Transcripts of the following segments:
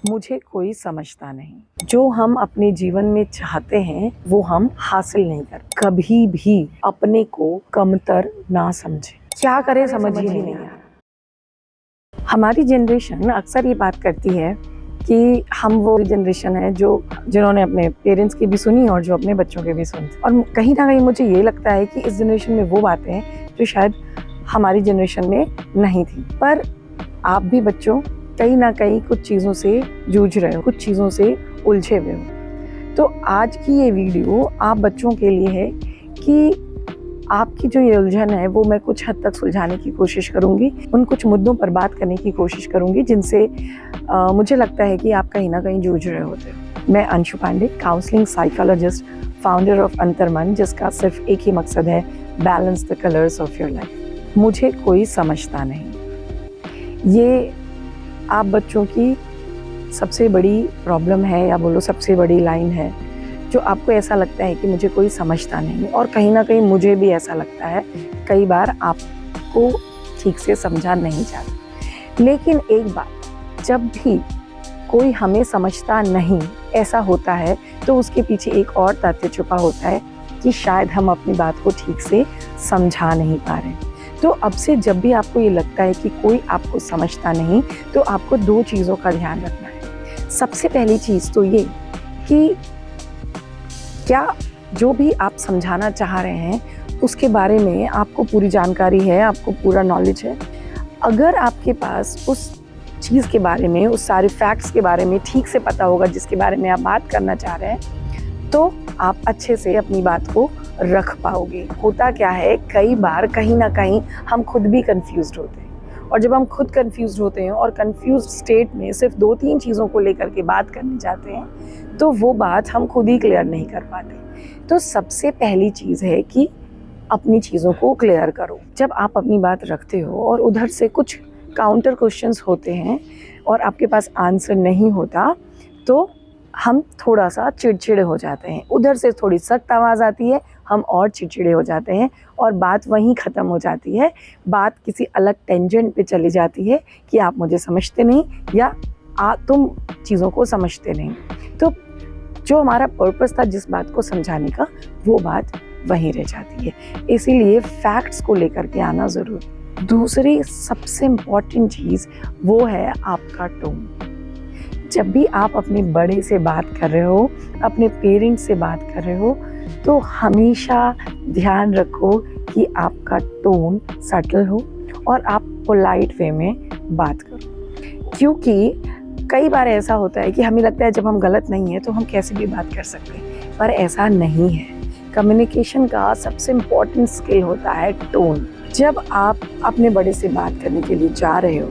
मुझे कोई समझता नहीं। जो हम अपने जीवन में चाहते हैं वो हम हासिल नहीं कर। कभी भी अपने को कमतर ना समझे। क्या करें समझ ही नहीं आता। हमारी जनरेशन अक्सर ये बात करती है कि हम वो जनरेशन है जिन्होंने अपने पेरेंट्स की भी सुनी और जो अपने बच्चों के भी सुनी। और कहीं ना कहीं मुझे ये लगता है कि इस जनरेशन में वो बातें हैं जो शायद हमारी जनरेशन में नहीं थी। पर आप भी बच्चों कहीं ना कहीं कुछ चीज़ों से जूझ रहे हो, कुछ चीज़ों से उलझे हुए हो। तो आज की ये वीडियो आप बच्चों के लिए है कि आपकी जो ये उलझन है वो मैं कुछ हद तक सुलझाने की कोशिश करूंगी। उन कुछ मुद्दों पर बात करने की कोशिश करूंगी जिनसे मुझे लगता है कि आप कहीं ना कहीं जूझ रहे होते हो। मैं Anshu Pandey, counselling psychologist, founder of Antarman, जिसका सिर्फ एक ही मकसद है, balance the colours of your life. मुझे कोई समझता नहीं, ये आप बच्चों की सबसे बड़ी प्रॉब्लम है, या बोलो सबसे बड़ी लाइन है, जो आपको ऐसा लगता है कि मुझे कोई समझता नहीं। और कहीं ना कहीं मुझे भी ऐसा लगता है, कई बार आपको ठीक से समझा नहीं जाता। लेकिन एक बात, जब भी कोई हमें समझता नहीं ऐसा होता है तो उसके पीछे एक और तथ्य छुपा होता है कि शायद हम अपनी बात को ठीक से समझा नहीं पा रहे। तो अब से जब भी आपको ये लगता है कि कोई आपको समझता नहीं, तो आपको दो चीज़ों का ध्यान रखना है। सबसे पहली चीज़ तो ये कि क्या जो भी आप समझाना चाह रहे हैं उसके बारे में आपको पूरी जानकारी है, आपको पूरा नॉलेज है। अगर आपके पास उस चीज़ के बारे में, उस सारे फैक्ट्स के बारे में ठीक से पता होगा जिसके बारे में आप बात करना चाह रहे हैं, तो आप अच्छे से अपनी बात को रख पाओगे। होता क्या है, कई बार कहीं ना कहीं हम खुद भी कंफ्यूज्ड होते हैं, और जब हम खुद कंफ्यूज्ड होते हैं और कंफ्यूज्ड स्टेट में सिर्फ 2-3 चीज़ों को लेकर के बात करने जाते हैं, तो वो बात हम खुद ही क्लियर नहीं कर पाते। तो सबसे पहली चीज़ है कि अपनी चीज़ों को क्लियर करो। जब आप अपनी बात रखते हो और उधर से कुछ काउंटर क्वेश्चंस होते हैं और आपके पास आंसर नहीं होता, तो हम थोड़ा सा चिड़चिड़े हो जाते हैं। उधर से थोड़ी सख्त आवाज़ आती है, हम और चिड़चिड़े हो जाते हैं और बात वहीं ख़त्म हो जाती है। बात किसी अलग टेंजेंट पे चली जाती है कि आप मुझे समझते नहीं, या तुम चीज़ों को समझते नहीं। तो जो हमारा पर्पस था जिस बात को समझाने का, वो बात वहीं रह जाती है। इसीलिए फैक्ट्स को लेकर के आना ज़रूरी। दूसरी सबसे इम्पॉर्टेंट चीज़ वो है आपका टोन। जब भी आप अपने बड़े से बात कर रहे हो, अपने पेरेंट्स से बात कर रहे हो, तो हमेशा ध्यान रखो कि आपका टोन सटल हो और आप पोलाइट वे में बात करो। क्योंकि कई बार ऐसा होता है कि हमें लगता है जब हम गलत नहीं हैं तो हम कैसे भी बात कर सकते हैं, पर ऐसा नहीं है। कम्युनिकेशन का सबसे इम्पॉर्टेंट स्किल होता है टोन। जब आप अपने बड़े से बात करने के लिए जा रहे हो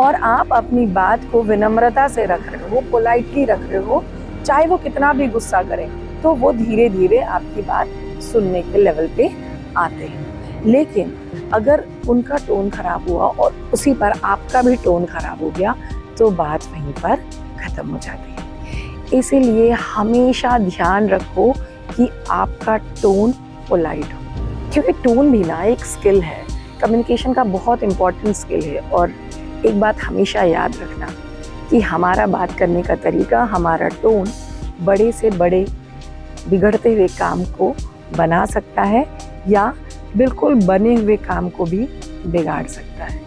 और आप अपनी बात को विनम्रता से रख रहे हो, पोलाइटली रख रहे हो, चाहे वो कितना भी गुस्सा करें, तो वो धीरे धीरे आपकी बात सुनने के लेवल पे आते हैं। लेकिन अगर उनका टोन खराब हुआ और उसी पर आपका भी टोन खराब हो गया, तो बात वहीं पर ख़त्म हो जाती है। इसीलिए हमेशा ध्यान रखो कि आपका टोन पोलाइट हो, क्योंकि टोन भी ना एक स्किल है, कम्युनिकेशन का बहुत इम्पॉर्टेंट स्किल है। और एक बात हमेशा याद रखना कि हमारा बात करने का तरीका, हमारा टोन बड़े से बड़े बिगड़ते हुए काम को बना सकता है, या बिल्कुल बने हुए काम को भी बिगाड़ सकता है।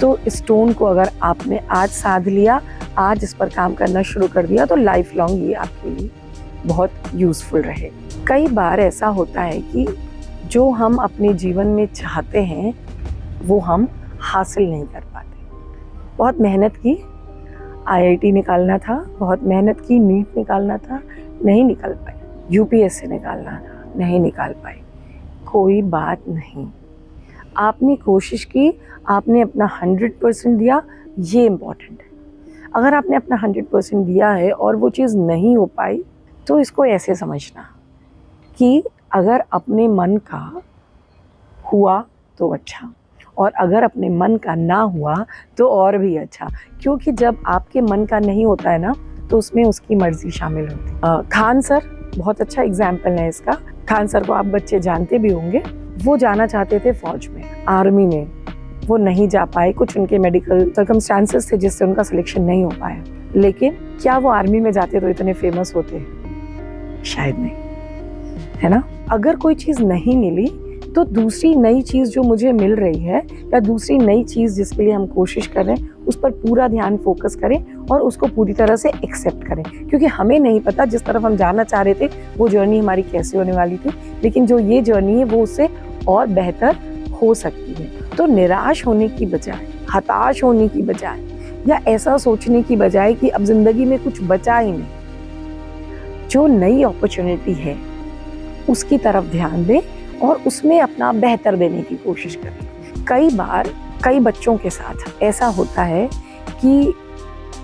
तो इस टोन को अगर आपने आज साध लिया, आज इस पर काम करना शुरू कर दिया, तो लाइफ लॉन्ग ये आपके लिए बहुत यूज़फुल रहे। कई बार ऐसा होता है कि जो हम अपने जीवन में चाहते हैं वो हम हासिल नहीं कर पाते। बहुत मेहनत की, IIT निकालना था, बहुत मेहनत की, नीट निकालना था, नहीं निकल पाई, UPSC निकालना था, नहीं निकाल पाई। कोई बात नहीं, आपने कोशिश की, आपने अपना 100% दिया, ये इम्पॉर्टेंट है। अगर आपने अपना 100% दिया है और वो चीज़ नहीं हो पाई, तो इसको ऐसे समझना कि अगर अपने मन का हुआ तो अच्छा, और अगर अपने मन का ना हुआ तो और भी अच्छा। क्योंकि जब आपके मन का नहीं होता है ना, तो उसमें उसकी मर्जी शामिल होती है। खान सर बहुत अच्छा एग्जाम्पल है इसका। खान सर को आप बच्चे जानते भी होंगे। वो जाना चाहते थे फौज में, आर्मी में, वो नहीं जा पाए। कुछ उनके मेडिकल सर्कमस्टांसेस थे जिससे उनका सिलेक्शन नहीं हो पाया। लेकिन क्या वो आर्मी में जाते तो इतने फेमस होते? शायद नहीं, है ना। अगर कोई चीज नहीं मिली तो दूसरी नई चीज जो मुझे मिल रही है या दूसरी नई चीज जिसके लिए हम कोशिश कर रहे हैं उस पर पूरा ध्यान फोकस करें और उसको पूरी तरह से एक्सेप्ट करें, क्योंकि हमें नहीं पता जिस तरफ हम जाना चाह रहे थे वो जर्नी हमारी कैसे होने वाली थी, लेकिन जो ये जर्नी है वो उससे और बेहतर हो सकती है। तो निराश होने की बजाय, हताश होने की बजाय या ऐसा सोचने की बजाय कि अब जिंदगी में कुछ बचा ही नहीं, जो नई अपॉर्चुनिटी है उसकी तरफ ध्यान दें और उसमें अपना बेहतर देने की कोशिश करें। कई बार कई बच्चों के साथ ऐसा होता है कि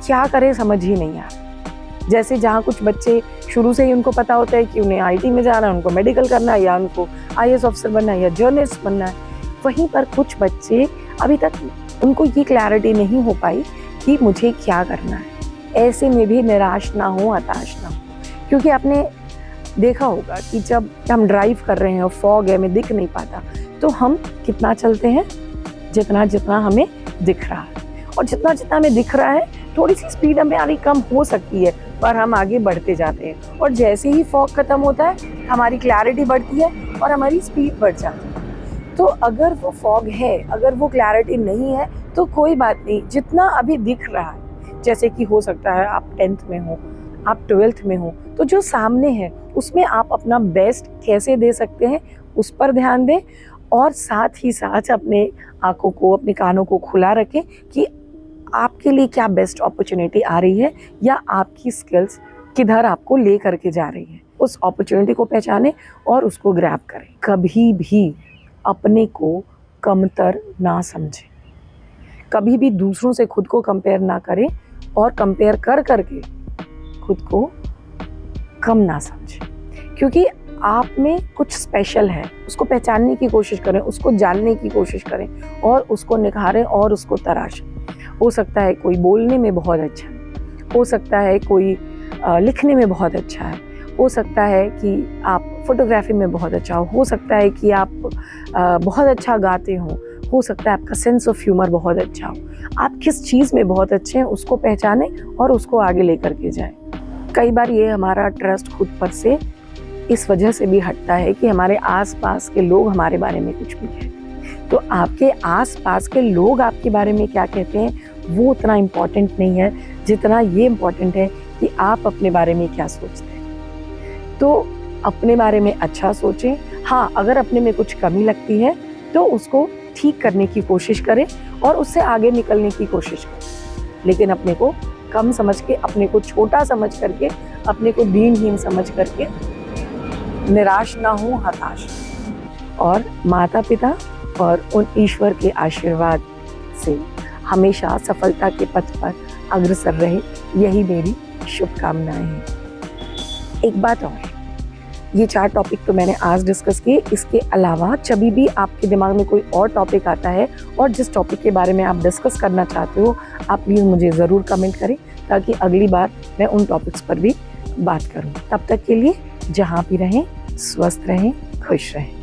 क्या करें समझ ही नहीं आ रहा। जैसे जहाँ कुछ बच्चे शुरू से ही उनको पता होता है कि उन्हें आईटी में जाना है, उनको मेडिकल करना है, या उनको आईएएस ऑफिसर बनना है या जर्नलिस्ट बनना है, वहीं पर कुछ बच्चे अभी तक उनको ये क्लैरिटी नहीं हो पाई कि मुझे क्या करना है। ऐसे में भी निराश ना हो, हताश ना हो, क्योंकि आपने देखा होगा कि जब हम ड्राइव कर रहे हैं और फॉग है, हमें दिख नहीं पाता, तो हम कितना चलते हैं? जितना जितना हमें दिख रहा है, और जितना जितना हमें दिख रहा है थोड़ी सी स्पीड हमारी कम हो सकती है, पर हम आगे बढ़ते जाते हैं। और जैसे ही फॉग खत्म होता है हमारी क्लैरिटी बढ़ती है और हमारी स्पीड बढ़ जाती है। तो अगर वो फॉग है, अगर वो क्लैरिटी नहीं है तो कोई बात नहीं, जितना अभी दिख रहा है, जैसे कि हो सकता है आप 10th में हो, आप 12th में हो, तो जो सामने है उसमें आप अपना बेस्ट कैसे दे सकते हैं उस पर ध्यान दें, और साथ ही साथ अपने आंखों को, अपने कानों को खुला रखें कि आपके लिए क्या बेस्ट अपॉर्चुनिटी आ रही है या आपकी स्किल्स किधर आपको ले करके जा रही है। उस अपॉर्चुनिटी को पहचानें और उसको ग्रैब करें। कभी भी अपने को कमतर ना समझें, कभी भी दूसरों से खुद को कंपेयर ना करें और कंपेयर कर करके खुद को कम ना समझें, क्योंकि आप में कुछ स्पेशल है। उसको पहचानने की कोशिश करें, उसको जानने की कोशिश करें और उसको निखारें और उसको तराशें। हो सकता है कोई बोलने में बहुत अच्छा है, हो सकता है कोई लिखने में बहुत अच्छा है, हो सकता है कि आप फोटोग्राफी में बहुत अच्छा हो सकता है कि आप बहुत अच्छा गाते हो सकता है आपका सेंस ऑफ ह्यूमर बहुत अच्छा हो। आप किस चीज़ में बहुत अच्छे हैं उसको पहचानें और उसको आगे लेकर के जाएं। कई बार ये हमारा ट्रस्ट खुद पर से इस वजह से भी हटता है कि हमारे आसपास के लोग हमारे बारे में कुछ भी कहते। तो आपके आसपास के लोग आपके बारे में क्या कहते हैं वो उतना इम्पोर्टेंट नहीं है जितना ये इम्पोर्टेंट है कि आप अपने बारे में क्या सोचते हैं। तो अपने बारे में अच्छा सोचें। हाँ, अगर अपने में कुछ कमी लगती है तो उसको ठीक करने की कोशिश करें और उससे आगे निकलने की कोशिश करें, लेकिन अपने को कम समझ के, अपने को छोटा समझ करके, अपने को दीनहीन समझ करके निराश ना हो, हताश। और माता पिता और उन ईश्वर के आशीर्वाद से हमेशा सफलता के पथ पर अग्रसर रहे, यही मेरी शुभकामनाएं हैं। एक बात और, ये 4 टॉपिक तो मैंने आज डिस्कस किए। इसके अलावा जब भी आपके दिमाग में कोई और टॉपिक आता है और जिस टॉपिक के बारे में आप डिस्कस करना चाहते हो, आप प्लीज़ मुझे ज़रूर कमेंट करें ताकि अगली बार मैं उन टॉपिक्स पर भी बात करूं। तब तक के लिए जहां भी रहें, स्वस्थ रहें, खुश रहें।